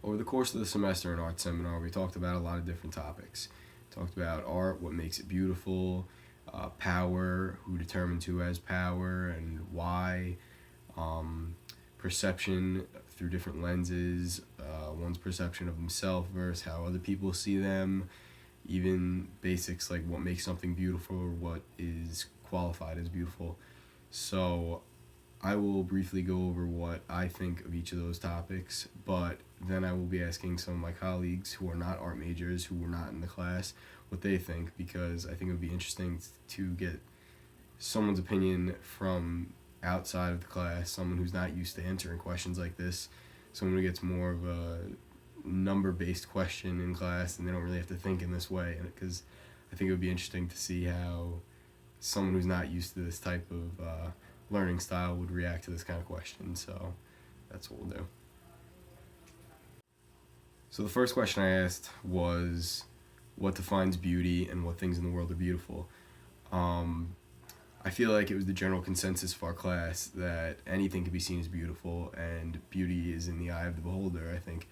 Over the course of the semester in art seminar, we talked about a lot of different topics. Talked about art, what makes it beautiful, power, who determines who has power and why, um, perception through different lenses, one's perception of himself versus how other people see them, even basics like what makes something beautiful or what is qualified as beautiful. So I will briefly go over what I think of each of those topics, but then I will be asking some of my colleagues who are not art majors, who were not in the class, what they think, because I think it would be interesting to get someone's opinion from outside of the class, someone who's not used to answering questions like this, someone who gets more of a number based question in class and they don't really have to think in this way. Because I think it would be interesting to see how someone who's not used to this type of learning style would react to this kind of question. So that's what we'll do. So the first question I asked was what defines beauty and what things in the world are beautiful. Um, I feel like it was the general consensus for our class that anything can be seen as beautiful, and beauty is in the eye of the beholder. I think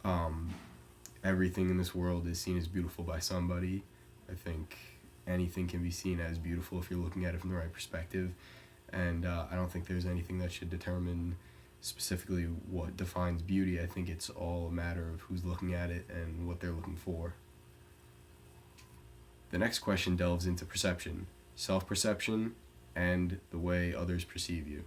um, everything in this world is seen as beautiful by somebody. I think anything can be seen as beautiful if you're looking at it from the right perspective, and I don't think there's anything that should determine specifically what defines beauty. I think it's all a matter of who's looking at it and what they're looking for. The next question delves into perception, self-perception, and the way others perceive you.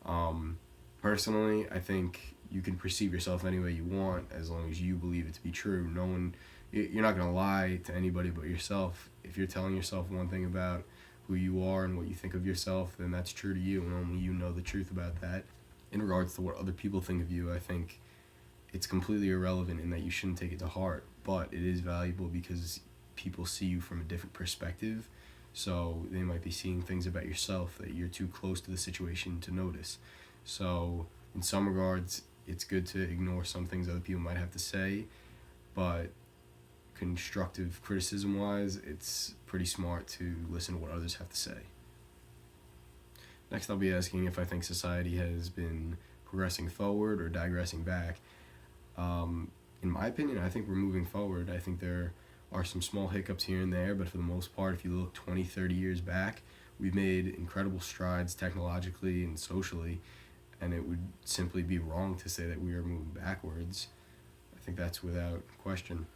Um, Personally, I think you can perceive yourself any way you want as long as you believe it to be true. No one, you're not gonna lie to anybody but yourself. If you're telling yourself one thing about who you are and what you think of yourself, then that's true to you, and only you know the truth about that. In regards to what other people think of you, I think it's completely irrelevant in that you shouldn't take it to heart, but it is valuable because people see you from a different perspective. So they might be seeing things about yourself that you're too close to the situation to notice. So in some regards, it's good to ignore some things other people might have to say, but constructive criticism wise, it's pretty smart to listen to what others have to say. Next, I'll be asking if I think society has been progressing forward or digressing back. In my opinion, I think we're moving forward. I think there are some small hiccups here and there, but for the most part, if you look 20, 30 years back, we've made incredible strides technologically and socially, and it would simply be wrong to say that we are moving backwards. I think that's without question.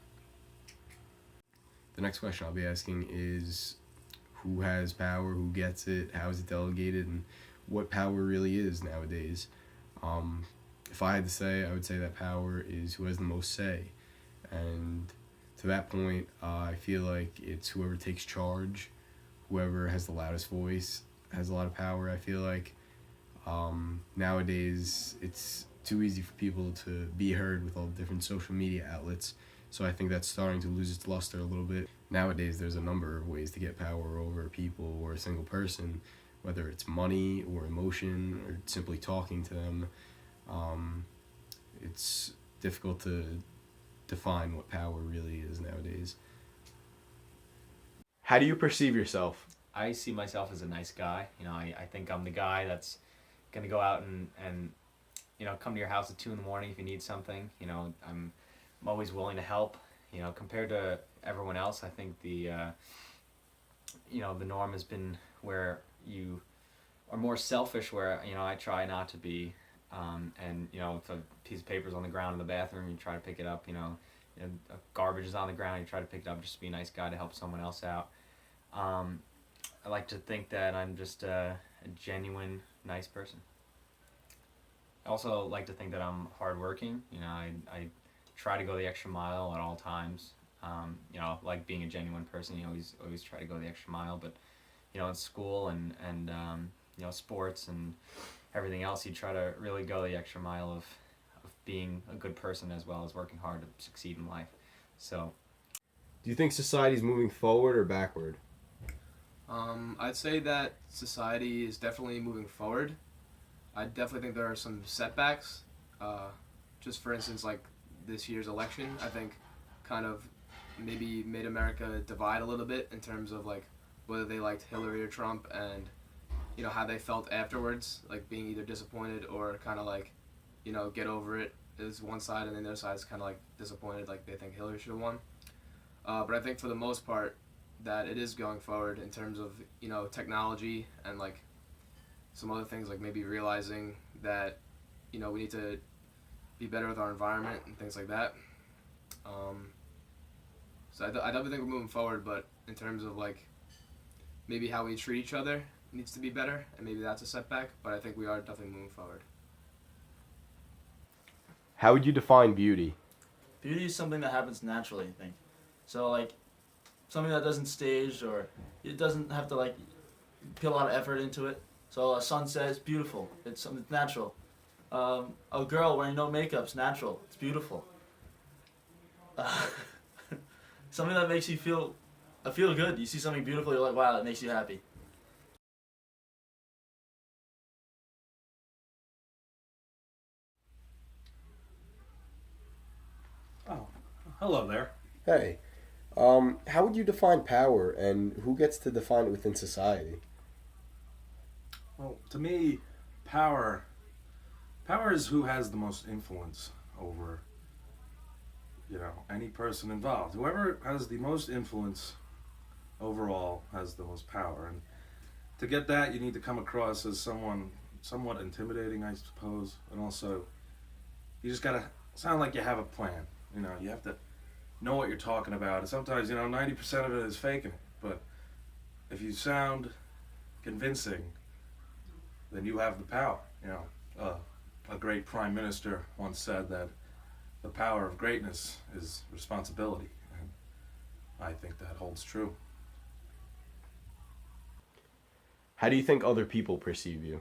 The next question I'll be asking is who has power, who gets it, how is it delegated, and what power really is nowadays. Um, if I had to say, I would say that power is who has the most say. And to that point, I feel like it's whoever takes charge, whoever has the loudest voice has a lot of power. I feel like nowadays it's too easy for people to be heard with all the different social media outlets. So I think that's starting to lose its luster a little bit. Nowadays, there's a number of ways to get power over people or a single person, whether it's money or emotion or simply talking to them. Um, it's difficult to define what power really is nowadays. How do you perceive yourself? I see myself as a nice guy. I think I'm the guy that's gonna go out and come to your house at 2 in the morning if you need something. I'm always willing to help. Compared to everyone else, I think the norm has been where you are more selfish. Where I try not to be. And if a piece of paper is on the ground in the bathroom, you try to pick it up. Garbage is on the ground, you try to pick it up. Just to be a nice guy to help someone else out. I like to think that I'm just a genuine, nice person. I also like to think that I'm hardworking. I try to go the extra mile at all times. Like being a genuine person, you always try to go the extra mile. But in school and sports and everything else, you try to really go the extra mile of being a good person as well as working hard to succeed in life. So Do you think society is moving forward or backward? I'd say that society is definitely moving forward. I definitely think there are some setbacks. Just for instance, like this year's election, I think kind of maybe made America divide a little bit in terms of like whether they liked Hillary or Trump, and how they felt afterwards, like being either disappointed or kind of like get over it is one side, and the other side is kind of like disappointed, like they think Hillary should have won. But I think for the most part that it is going forward in terms of, you know, technology and like some other things, like maybe realizing that, you know, we need to be better with our environment and things like that. So I definitely think we're moving forward, but in terms of like maybe how we treat each other needs to be better, and maybe that's a setback, but I think we are definitely moving forward. How would you define beauty? Beauty is something that happens naturally, I think. So like something that doesn't stage, or it doesn't have to like put a lot of effort into it. So a sunset is beautiful. It's something natural. A girl wearing no makeup's natural. It's beautiful. Something that makes you feel good. You see something beautiful, you're like, wow, it makes you happy. Oh, hello there. Hey, how would you define power, and who gets to define it within society? Well, to me, power is who has the most influence over, any person involved. Whoever has the most influence overall has the most power. And to get that, you need to come across as someone somewhat intimidating, I suppose. And also, you just gotta sound like you have a plan. You have to know what you're talking about. And sometimes, 90% of it is faking it. But if you sound convincing, then you have the power. A great prime minister once said that the power of greatness is responsibility, and I think that holds true. How do you think other people perceive you?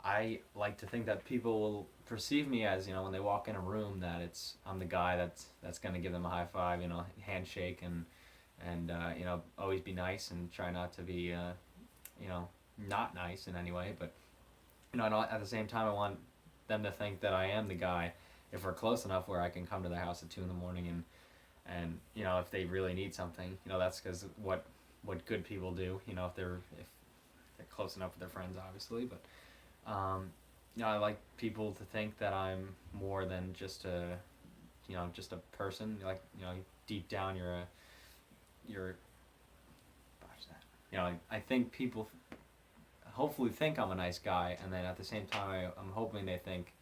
I like to think that people will perceive me as, when they walk in a room, that I'm the guy that's gonna give them a high five, handshake, and always be nice and try not to be not nice in any way. But at the same time, I want them to think that I am the guy if we're close enough where I can come to their house at 2 a.m. and if they really need something, that's because what good people do, if they're close enough with their friends, obviously. But I like people to think that I'm more than just a person. Deep down you're I think people hopefully think I'm a nice guy, and then at the same time I'm hoping they think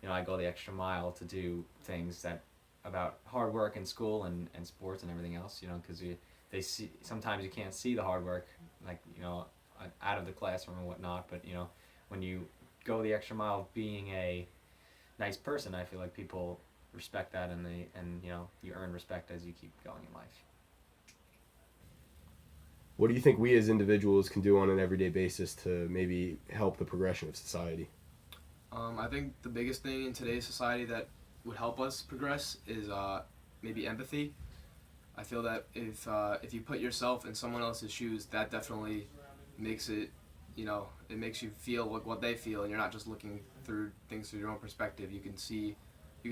I go the extra mile to do things that about hard work in school and sports and everything else, because they see, sometimes you can't see the hard work, like, out of the classroom and whatnot, but when you go the extra mile of being a nice person, I feel like people respect that, and you earn respect as you keep going in life. What do you think we as individuals can do on an everyday basis to maybe help the progression of society? I think the biggest thing in today's society that would help us progress is maybe empathy. I feel that if you put yourself in someone else's shoes, that definitely makes it, it makes you feel like what they feel, and you're not just looking through things through your own perspective. You can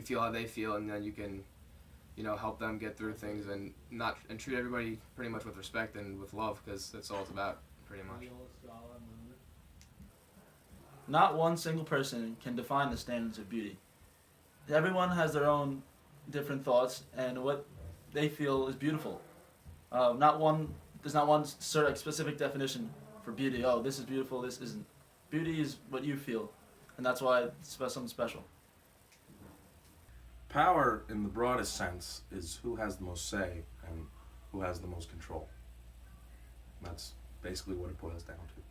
feel how they feel, and then you can, help them get through things and treat everybody pretty much with respect and with love, because that's all it's about, pretty much. Not one single person can define the standards of beauty. Everyone has their own different thoughts and what they feel is beautiful. There's not one certain specific definition for beauty. Oh, this is beautiful, this isn't. Beauty is what you feel, and that's why it's something special. Power, in the broadest sense, is who has the most say and who has the most control. That's basically what it boils down to.